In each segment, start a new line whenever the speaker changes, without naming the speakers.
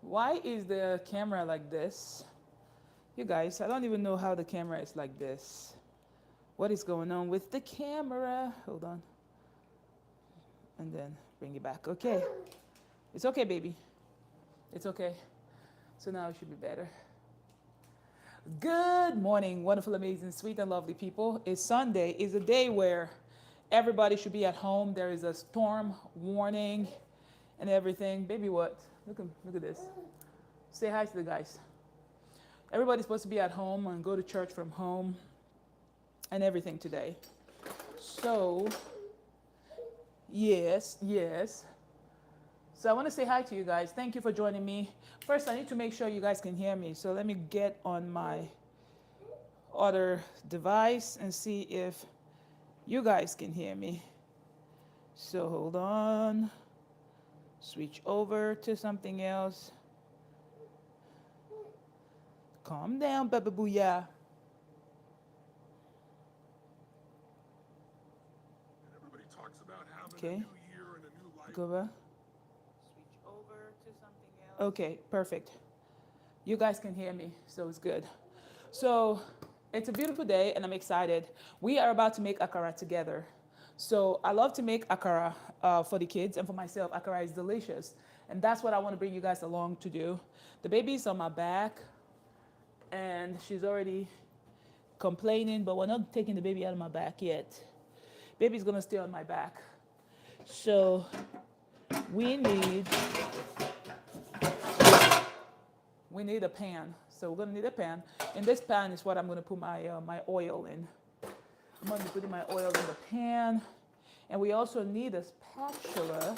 Why is the camera like this? You guys, I don't even know how the camera is like this. What is going on with the camera? Hold on. And then bring it back. Okay. It's okay, baby. It's okay. So now it should be better. Good morning, wonderful, amazing, sweet, and lovely people. It's Sunday. It's a day where everybody should be at home. There is a storm warning and everything. Baby, what? Look at this. Say hi to the guys. Everybody's supposed to be at home and go to church from home and everything today. So, yes. So I want to say hi to you guys. Thank you for joining me. First, I need to make sure you guys can hear me. So let me get on my other device and see if you guys can hear me. So hold on. Switch over to something else. Calm down, Baba Booyah.
Everybody talks about having
Okay.
a new year and a new life.
Go back. Switch over to something else. Okay, perfect. You guys can hear me, so it's good. So it's a beautiful day and I'm excited. We are about to make akara together. So I love to make akara for the kids and for myself. Akara is delicious. And that's what I want to bring you guys along to do. The baby's on my back and she's already complaining, but we're not taking the baby out of my back yet. Baby's gonna stay on my back. So we need a pan. So we're gonna need a pan. In this pan is what I'm gonna put my my oil in. I'm gonna be putting my oil in the pan. And we also need a spatula.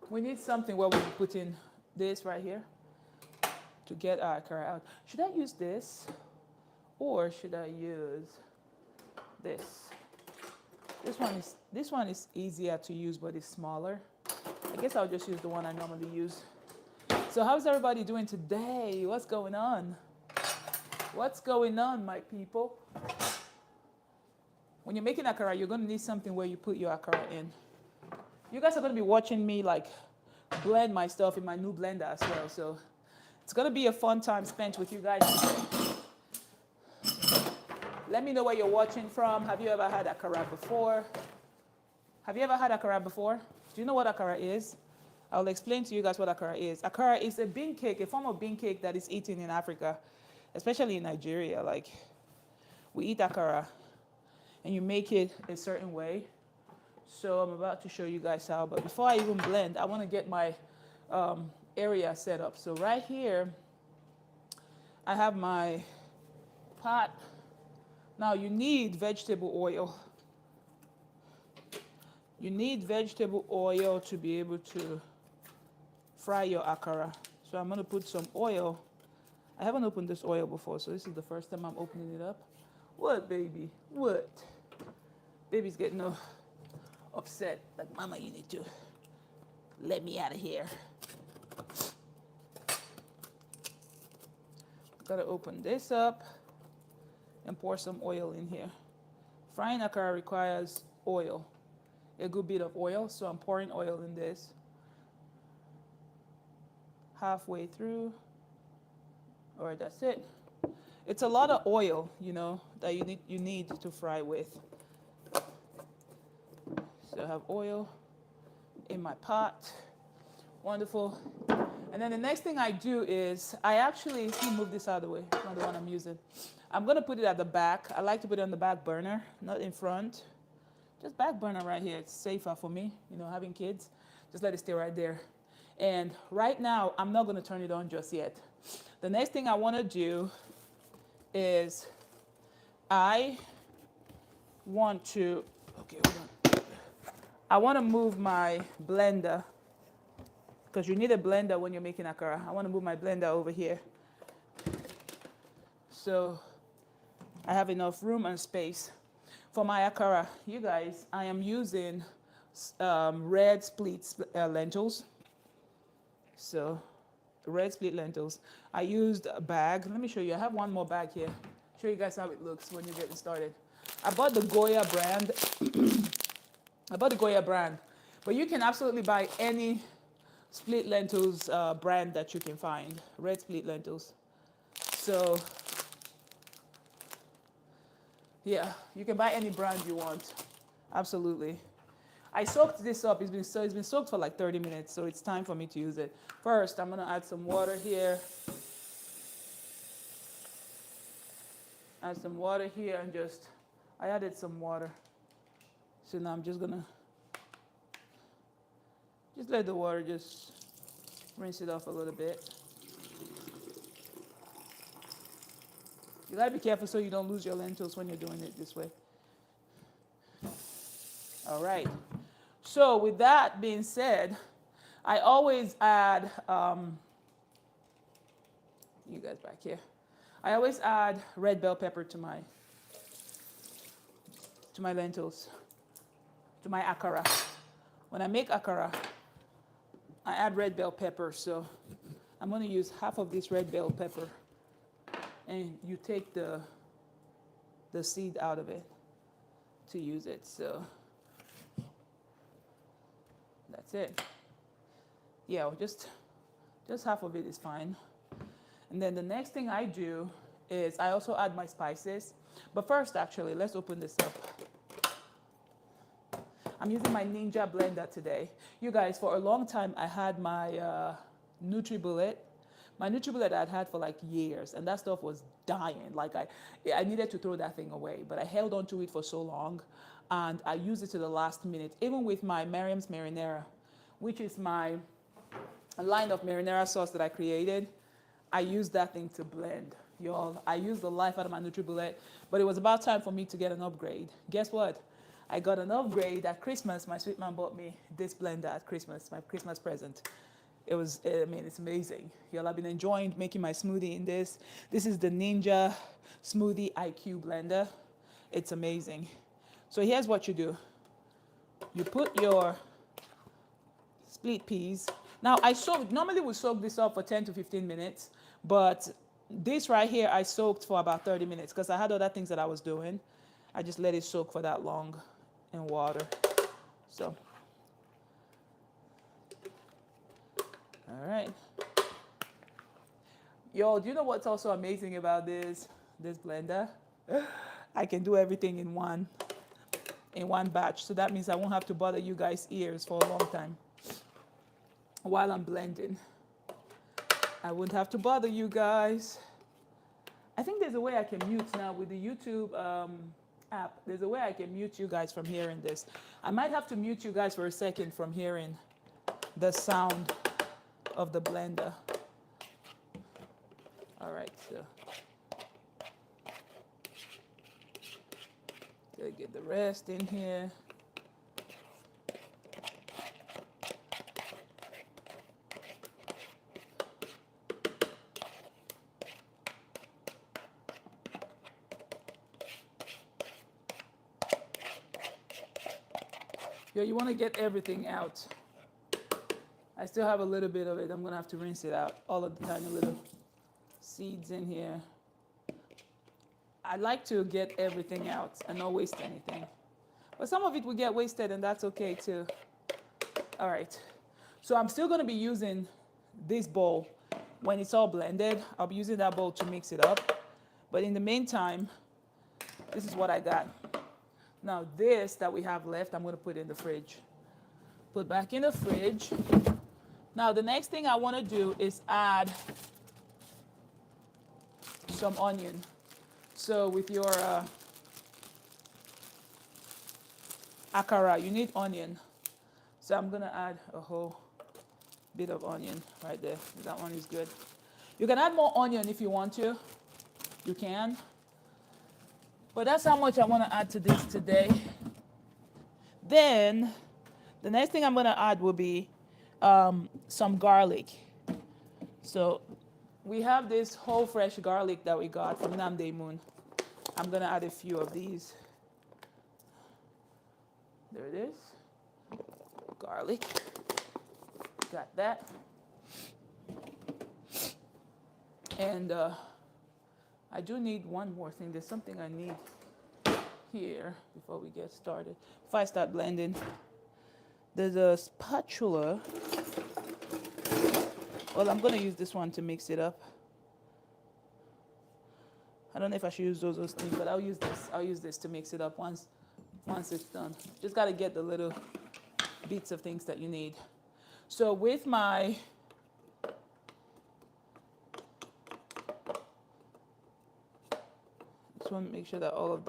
We need something where we can put in this right here to get our akara out. Should I use this or should I use this? This one is easier to use, but it's smaller. I guess I'll just use the one I normally use. So how's everybody doing today? What's going on? What's going on, my people? When you're making akara, you're going to need something where you put your akara in. You guys are going to be watching me like blend my stuff in my new blender as well. So it's going to be a fun time spent with you guys today. Let me know where you're watching from. Have you ever had akara before? Have you ever had akara before? Do you know what akara is? I'll explain to you guys what akara is. Akara is a bean cake, a form of bean cake that is eaten in Africa, especially in Nigeria. Like, we eat akara, and you make it a certain way. So I'm about to show you guys how. But before I even blend, I want to get my area set up. So right here, I have my pot. Now you need vegetable oil. You need vegetable oil to be able to fry your akara. So I'm going to put some oil. I haven't opened this oil before, so this is the first time I'm opening it up. What, baby? What? Baby's getting upset. Like, Mama, you need to let me out of here. Gotta open this up and pour some oil in here. Frying akara requires oil, a good bit of oil, so I'm pouring oil in this. Halfway through. All right, that's it. It's a lot of oil, you know, that you need to fry with. So I have oil in my pot. Wonderful. And then the next thing I do is let me move this out of the way. It's not the one I'm using. I'm going to put it at the back. I like to put it on the back burner, not in front. Just back burner right here. It's safer for me, you know, having kids. Just let it stay right there. And right now, I'm not going to turn it on just yet. The next thing I want to do is I want to move my blender, because you need a blender when you're making akara. I want to move my blender over here. So I have enough room and space for my akara. You guys, I am using red split lentils. So red split lentils. I used a bag. Let me show you. I have one more bag here. Show you guys how it looks when you're getting started. I bought the Goya brand, but you can absolutely buy any split lentils brand that you can find, red split lentils. So yeah, you can buy any brand you want. Absolutely. I soaked this up. It's been soaked for like 30 minutes, so it's time for me to use it. First, I'm gonna add some water here. Add some water here and I added some water. So now I'm just gonna let the water just rinse it off a little bit. You gotta be careful so you don't lose your lentils when you're doing it this way. All right. So with that being said, I always add, you guys back here. I always add red bell pepper to my lentils, to my akara. When I make akara, I add red bell pepper. So I'm going to use half of this red bell pepper, and you take the seed out of it to use it. So that's it. Yeah, just half of it is fine. And then the next thing I do is I also add my spices. But first, actually, let's open this up. I'm using my Ninja blender today. You guys, for a long time, I had my NutriBullet. My NutriBullet I'd had for like years, and that stuff was dying. Like I needed to throw that thing away, but I held on to it for so long, and I used it to the last minute. Even with my Miriam's Marinara, which is my line of marinara sauce that I created, I used that thing to blend. Y'all, I used the life out of my NutriBullet, but it was about time for me to get an upgrade. Guess what? I got an upgrade at Christmas. My sweet man bought me this blender at Christmas, my Christmas present. It's amazing. Y'all, I've been enjoying making my smoothie in this. This is the Ninja Smoothie IQ blender. It's amazing. So here's what you do. You put your split peas. Now, normally we soak this up for 10 to 15 minutes, but this right here I soaked for about 30 minutes because I had other things that I was doing. I just let it soak for that long in water. So, all right. Yo, do you know what's also amazing about this blender? I can do everything in one batch. So that means I won't have to bother you guys' ears for a long time while I'm blending. I wouldn't have to bother you guys. I think there's a way I can mute now with the YouTube app. There's a way I can mute you guys from hearing this. I might have to mute you guys for a second from hearing the sound of the blender. All right, so gotta get the rest in here. Yo, you want to get everything out. I still have a little bit of it. I'm going to have to rinse it out. All of the tiny little seeds in here. I like to get everything out and not waste anything. But some of it will get wasted, and that's okay too. All right. So I'm still going to be using this bowl. When it's all blended, I'll be using that bowl to mix it up. But in the meantime, this is what I got. Now this that we have left, I'm going to put in the fridge. Put back in the fridge. Now the next thing I want to do is add some onion. So with your akara, you need onion. So I'm going to add a whole bit of onion right there. That one is good. You can add more onion if you want to. You can. But that's how much I want to add to this today. Then, the next thing I'm going to add will be some garlic. So, we have this whole fresh garlic that we got from Namde Moon. I'm going to add a few of these. There it is. Garlic. Got that. And I do need one more thing. There's something I need here before we get started. If I start blending, there's a spatula Well, I'm gonna use this one to mix it up. I don't know if I should use those things, but I'll use this. I'll use this to mix it up once it's done. Just gotta get the little bits of things that you need. So with my just want to make sure that all of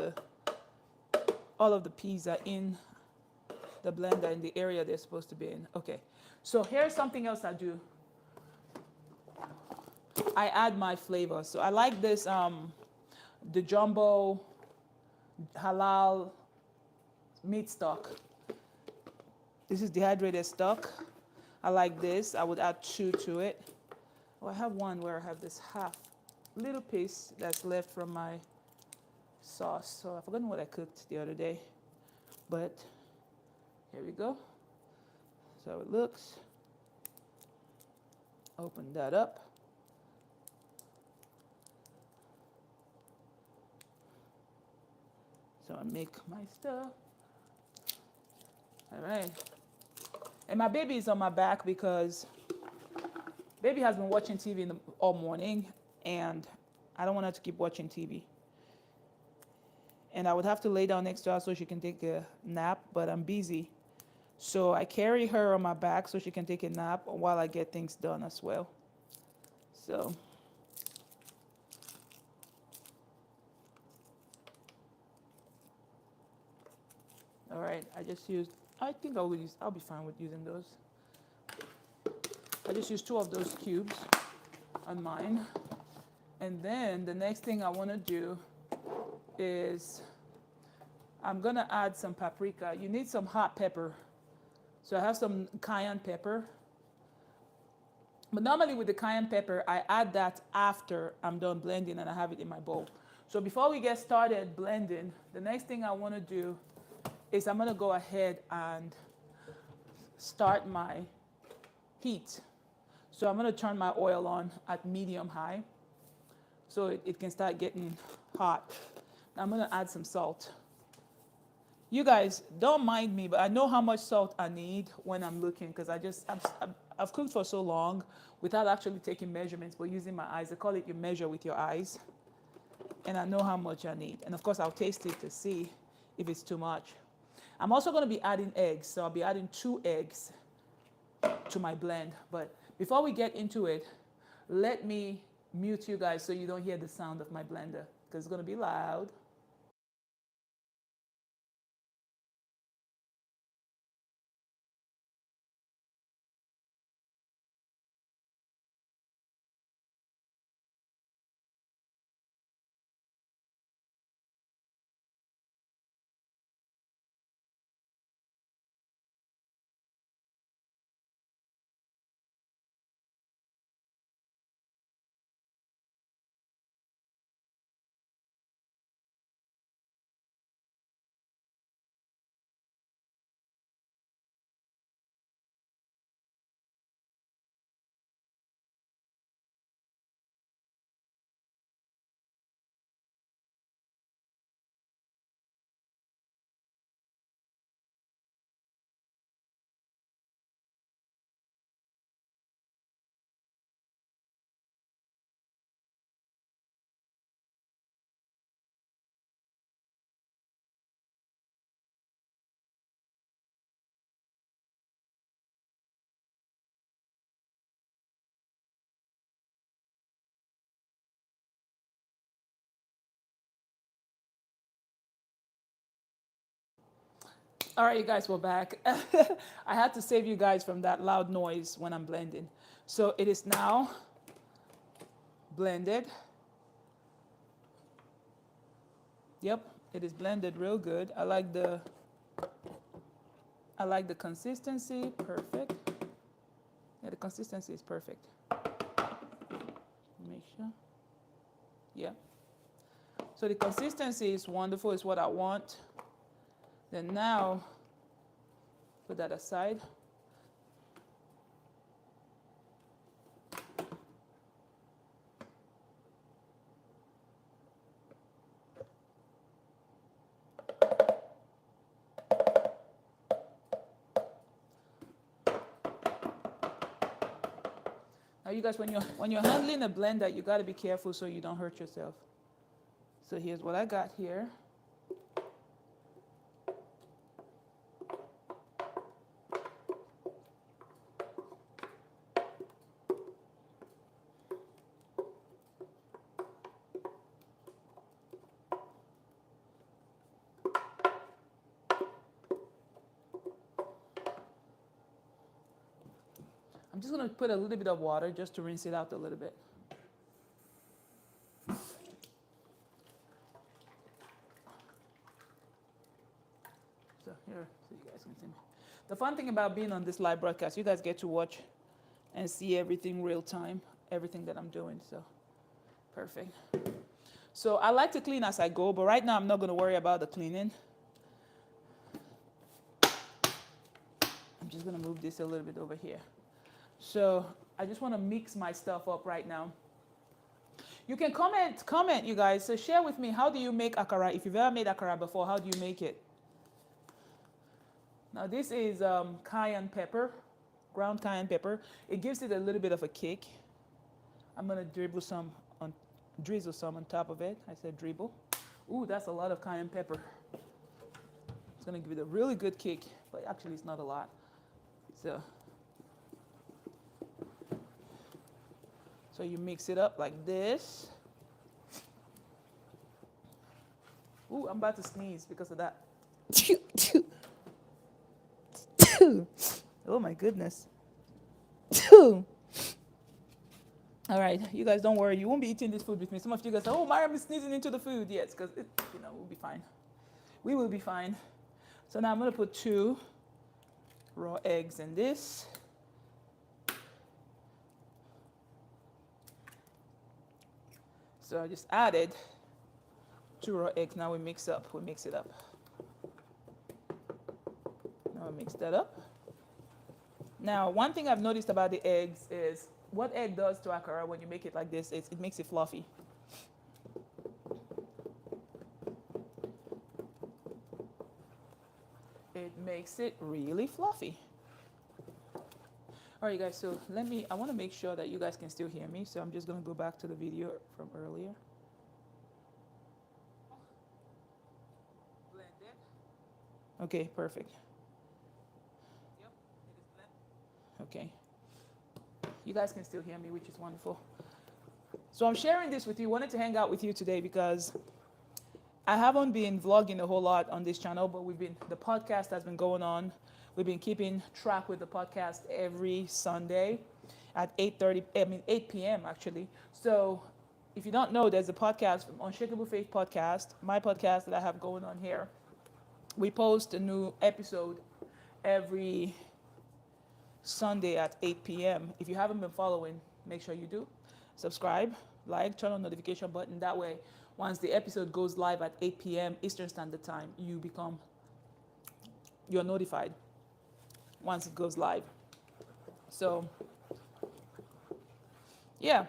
the peas are in the blender in the area they're supposed to be in. Okay. So here's something else I do. I add my flavor. So I like this the jumbo halal meat stock. This is dehydrated stock. I like this. I would add 2 to it. Oh, I have one where I have this half little piece that's left from my sauce. So I've forgotten what I cooked the other day. But here we go. So it looks. Open that up. So I make my stuff. All right. And my baby is on my back because baby has been watching TV all morning, and I don't want her to keep watching TV. And I would have to lay down next to her so she can take a nap, but I'm busy. So I carry her on my back so she can take a nap while I get things done as well. So all right, I think I'll be fine with using those. I just used 2 of those cubes on mine. And then the next thing I want to do is I'm going to add some paprika. You need some hot pepper. So I have some cayenne pepper. But normally with the cayenne pepper, I add that after I'm done blending and I have it in my bowl. So before we get started blending, the next thing I want to do is I'm going to go ahead and start my heat. So I'm going to turn my oil on at medium high so it can start getting hot. I'm going to add some salt. You guys don't mind me, but I know how much salt I need when I'm looking because I've cooked for so long without actually taking measurements but using my eyes. They call it you measure with your eyes. And I know how much I need. And of course I'll taste it to see if it's too much. I'm also going to be adding eggs, so I'll be adding 2 eggs to my blend. But before we get into it, let me mute you guys so you don't hear the sound of my blender because it's going to be loud. All right, you guys, we're back. I had to save you guys from that loud noise when I'm blending. So it is now blended. Yep, it is blended real good. I like the consistency. Perfect. Yeah, the consistency is perfect. Make sure. Yeah. So the consistency is wonderful. It's what I want. Then now, put that aside. Now you guys, when you're handling a blender, you got to be careful so you don't hurt yourself. So here's what I got here. I'm just going to put a little bit of water just to rinse it out a little bit. So here, so you guys can see me. The fun thing about being on this live broadcast, you guys get to watch and see everything real time, everything that I'm doing. So perfect. So I like to clean as I go, but right now I'm not going to worry about the cleaning. I'm just going to move this a little bit over here. So I just want to mix my stuff up right now. You can comment, you guys. So share with me, how do you make akara? If you've ever made akara before, how do you make it? Now this is cayenne pepper, ground cayenne pepper. It gives it a little bit of a kick. I'm gonna drizzle some on top of it. I said dribble. Ooh, that's a lot of cayenne pepper. It's gonna give it a really good kick, but actually it's not a lot. So you mix it up like this. Ooh, I'm about to sneeze because of that. Oh my goodness. All right, you guys don't worry. You won't be eating this food with me. Some of you guys say, oh, Mariam is sneezing into the food. Yes, because, we'll be fine. We will be fine. So now I'm going to put 2 raw eggs in this. So I just added 2 raw eggs. Now we mix it up. Now I mix that up. Now, one thing I've noticed about the eggs is what egg does to akara when you make it like this is it makes it fluffy. It makes it really fluffy. All right, you guys, so I want to make sure that you guys can still hear me, so I'm just going to go back to the video from earlier. Blended. Okay, perfect. Yep, it is blended. Okay. You guys can still hear me, which is wonderful. So I'm sharing this with you. Wanted to hang out with you today because I haven't been vlogging a whole lot on this channel, but the podcast has been going on. We've been keeping track with the podcast every Sunday at 8 p.m. actually. So if you don't know, there's a podcast, Unshakable Faith Podcast, my podcast that I have going on here. We post a new episode every Sunday at 8 p.m. If you haven't been following, make sure you do. Subscribe, like, turn on the notification button. That way, once the episode goes live at 8 p.m. Eastern Standard Time, you're notified once it goes live. So, yeah.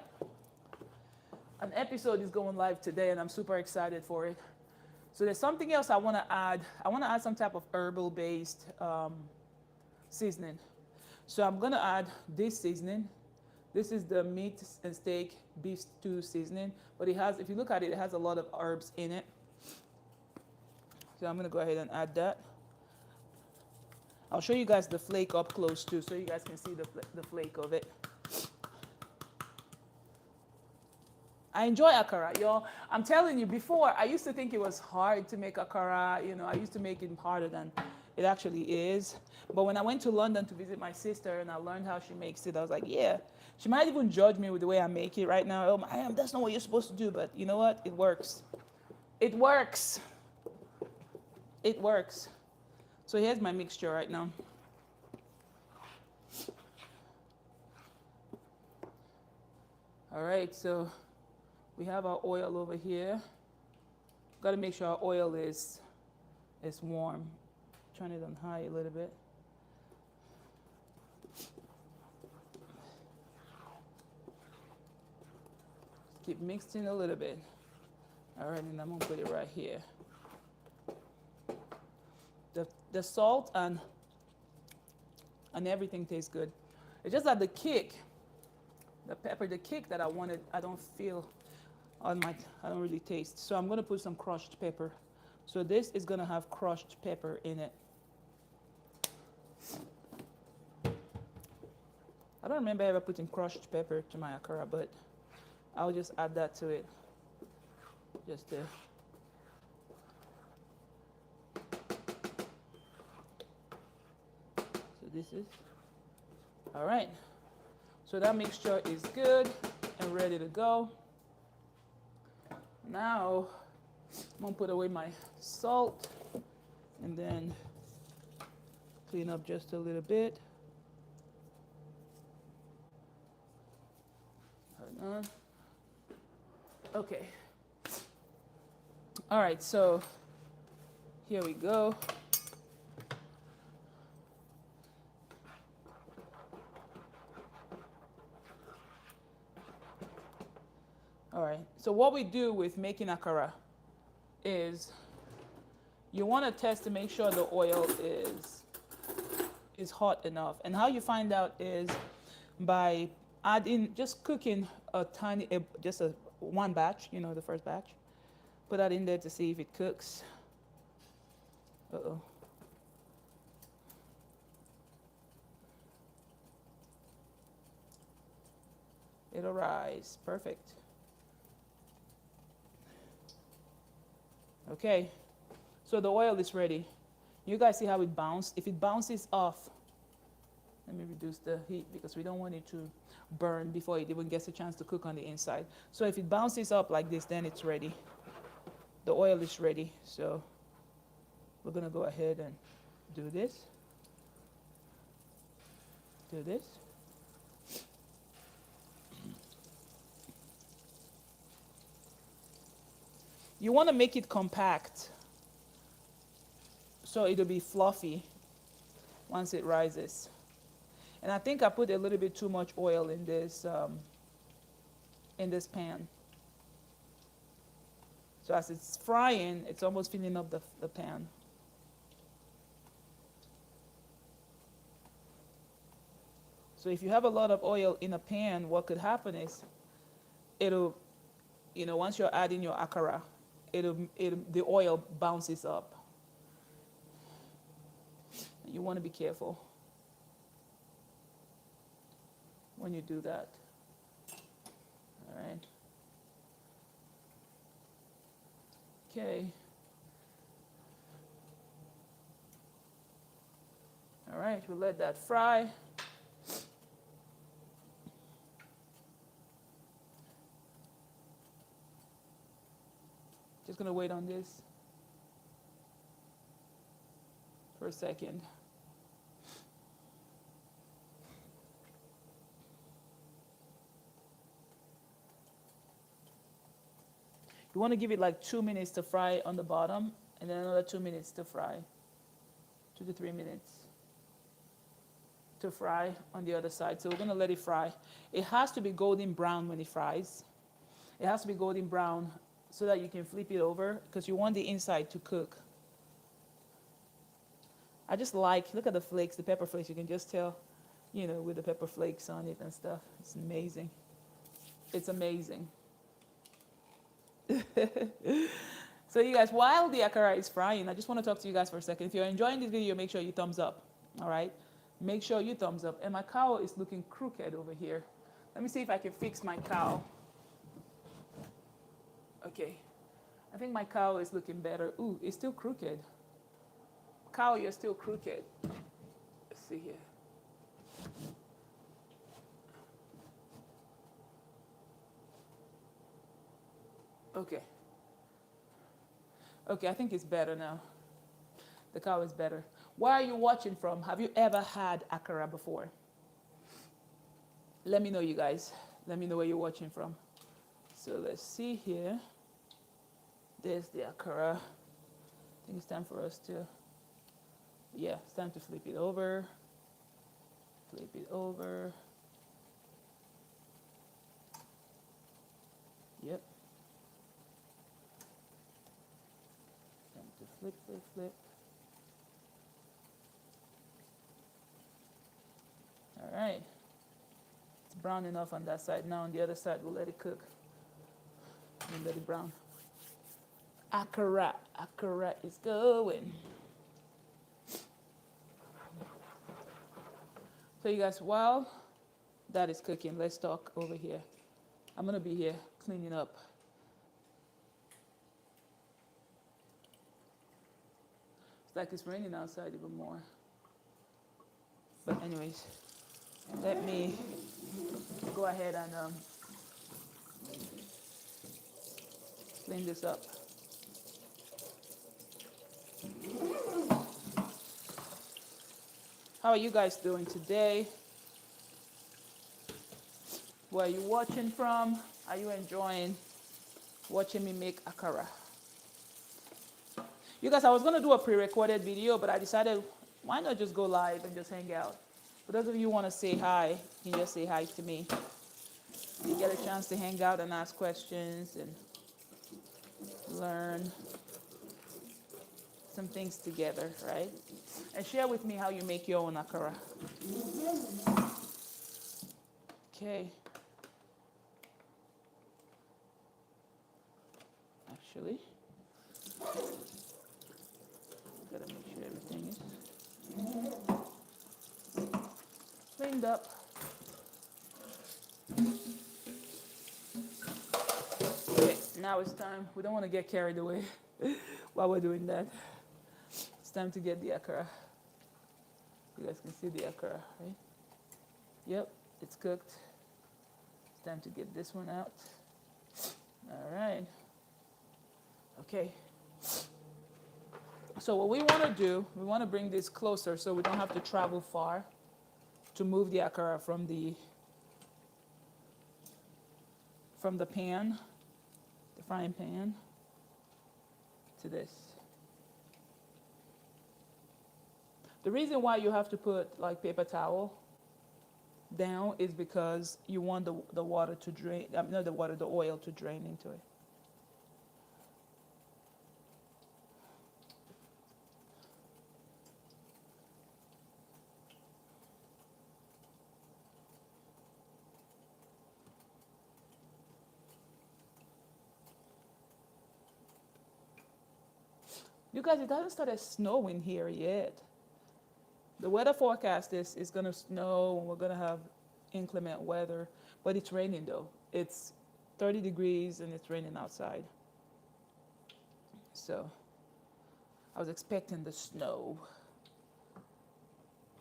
An episode is going live today, and I'm super excited for it. So there's something else I want to add. I want to add some type of herbal-based seasoning. So I'm going to add this seasoning. This is the meat and steak beef stew seasoning. But if you look at it, it has a lot of herbs in it. So I'm going to go ahead and add that. I'll show you guys the flake up close too, so you guys can see the flake of it. I enjoy akara, y'all. I'm telling you, before, I used to think it was hard to make akara. I used to make it harder than it actually is. But when I went to London to visit my sister and I learned how she makes it, I was like, yeah. She might even judge me with the way I make it right now. Oh, Mariam, that's not what you're supposed to do. But you know what? It works. It works. It works. So here's my mixture right now. All right, so we have our oil over here. Got to make sure our oil is warm. Turn it on high a little bit. Keep mixing a little bit. All right, and I'm gonna put it right here. The salt and everything tastes good. It's just that the The pepper, the cake that I wanted, I don't feel on my, I don't really taste. So I'm gonna put some crushed pepper. So this is gonna have crushed pepper in it. I don't remember ever putting crushed pepper to my akara, but I'll just add that to it. Just to. So this is, all right. So that mixture is good and ready to go. Now, I'm gonna put away my salt and then clean up just a little bit. Hold on. Okay. All right, so here we go. All right, so what we do with making akara is you want to test to make sure the oil is hot enough. And how you find out is by adding, just cooking a tiny, just a one batch, you know, the first batch. Put that in there to see if it cooks. Uh-oh. It'll rise, perfect. Okay, so the oil is ready. You guys see how it bounced? If it bounces off, let me reduce the heat because we don't want it to burn before it even gets a chance to cook on the inside. So if it bounces up like this, then it's ready. The oil is ready. So we're gonna go ahead and do this. Do this. You want to make it compact so it'll be fluffy once it rises. And I think I put a little bit too much oil in this pan. So as it's frying, it's almost filling up the pan. So if you have a lot of oil in a pan, what could happen is it'll, you know, once you're adding your akara, the oil bounces up. You want to be careful when you do that. All right. Okay. All right, we'll let that fry. Just gonna wait on this for a second. You want to give it like 2 minutes to fry on the bottom and then another 2 minutes to fry. 2 to 3 minutes to fry on the other side. So we're going to let it fry. It has to be golden brown when it fries. It has to be golden brown so that you can flip it over because you want the inside to cook. I just like, look at the flakes, the pepper flakes. You can just tell, you know, with the pepper flakes on it and stuff. It's amazing. It's amazing. So you guys, while the akara is frying, I just want to talk to you guys for a second. If you're enjoying this video, make sure you thumbs up. All right? Make sure you thumbs up. And my cowl is looking crooked over here. Let me see if I can fix my cowl. Okay. I think my cowl is looking better. Ooh, it's still crooked. Cowl, you're still crooked. Let's see here. Okay. Okay, I think it's better now. The cow is better. Where are you watching from? Have you ever had akara before? Let me know, you guys. Let me know where you're watching from. So let's see here. There's the akara. I think it's time for us to, yeah, it's time to flip it over. Flip it over. Yep. Time to flip, flip, flip. All right. It's brown. brown enough on that side. Now on the other side, we'll let it cook and let it brown. Akara is going. So you guys, while that is cooking, let's talk over here. I'm gonna be here cleaning up. It's like it's raining outside even more. But anyways, let me go ahead and clean this up. How are you guys doing today? Where are you watching from? Are you enjoying watching me make akara? You guys, I was gonna do a pre-recorded video, but I decided why not just go live and just hang out. For those of you who want to say hi, you can just say hi to me. You get a chance to hang out and ask questions and learn some things together, right? And share with me how you make your own akara. Okay. Actually, gotta make sure everything is cleaned up. Okay, now it's time. We don't want to get carried away while we're doing that. It's time to get the akara. You guys can see the akara, right? Yep, it's cooked. It's time to get this one out. All right. Okay. So what we want to do, we want to bring this closer so we don't have to travel far to move the akara from the pan, the frying pan, to this. The reason why you have to put like paper towel down is because you want the water to drain, not the water, the oil to drain into it. You guys, it hasn't started snowing here yet. The weather forecast is it's going to snow and we're going to have inclement weather, but it's raining though. It's 30 degrees and it's raining outside. So I was expecting the snow.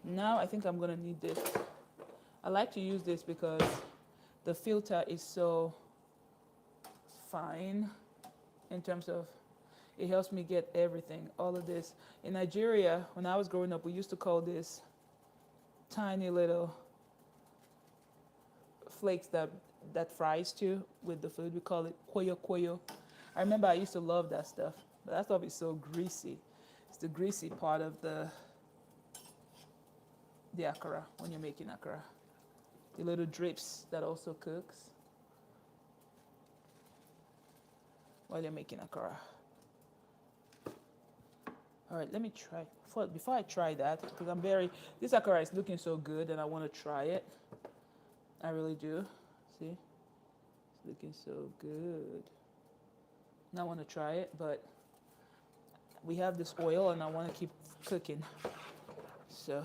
Now I think I'm going to need this. I like to use this because the filter is so fine in terms of it helps me get everything, all of this. In Nigeria, when I was growing up, we used to call this tiny little flakes that fries too with the food. We call it koyo koyo. I remember I used to love that stuff, but that stuff is so greasy. It's the greasy part of the akara when you're making akara. The little drips that also cooks while you're making akara. All right, let me try. Before I try that, because this akara is looking so good and I want to try it. I really do. See? It's looking so good. Now I want to try it, but we have this oil and I want to keep cooking. So.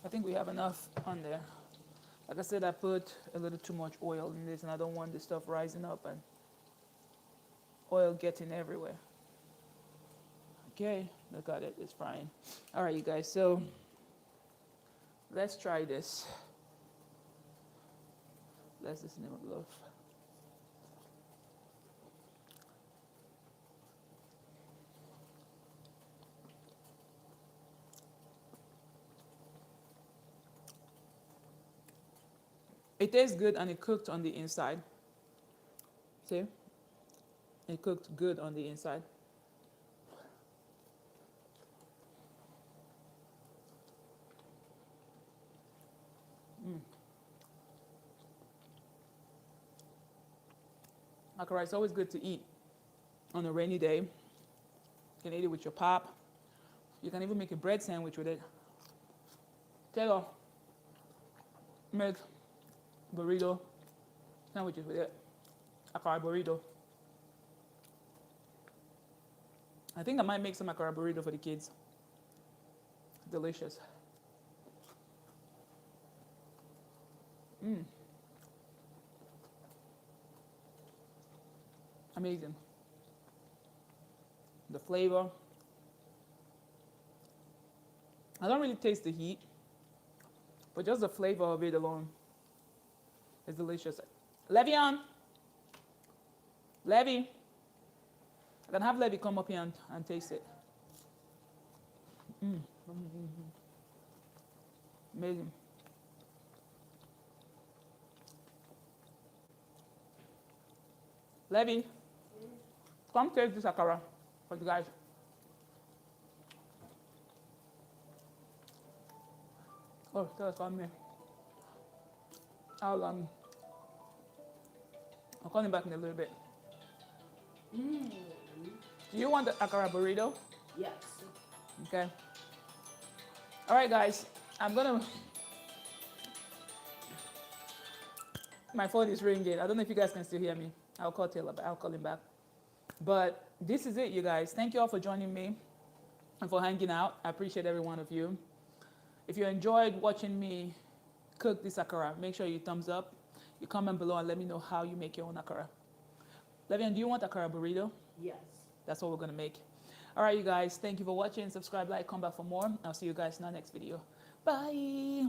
I think we have enough on there. Like I said, I put a little too much oil in this and I don't want this stuff rising up and oil getting everywhere. Okay, look at it, it's frying. All right, you guys, so let's try this. Bless this name of love. It tastes good and it cooked on the inside. See? It cooked good on the inside. Akara is always good to eat on a rainy day. You can eat it with your pop. You can even make a bread sandwich with it. Taylor, make burrito sandwiches with it. Akara burrito. I think I might make some akara burrito for the kids. Delicious. Amazing. The flavor. I don't really taste the heat, but just the flavor of it alone is delicious. Levion. Levy. I can have Levy come up here and taste it. Amazing. Levy, come taste this akara for the guys. Oh, tell us on me. I'll call him back in a little bit. Do you want the akara burrito?
Yes.
Okay. All right, guys. I'm gonna. My phone is ringing. I don't know if you guys can still hear me. I'll call Taylor back. I'll call him back. But this is it, you guys. Thank you all for joining me and for hanging out. I appreciate every one of you. If you enjoyed watching me cook this akara, make sure you thumbs up. You comment below and let me know how you make your own akara. Levian, do you want akara burrito?
Yes.
That's what we're gonna make. All right, you guys. Thank you for watching. Subscribe, like, come back for more. I'll see you guys in our next video. Bye.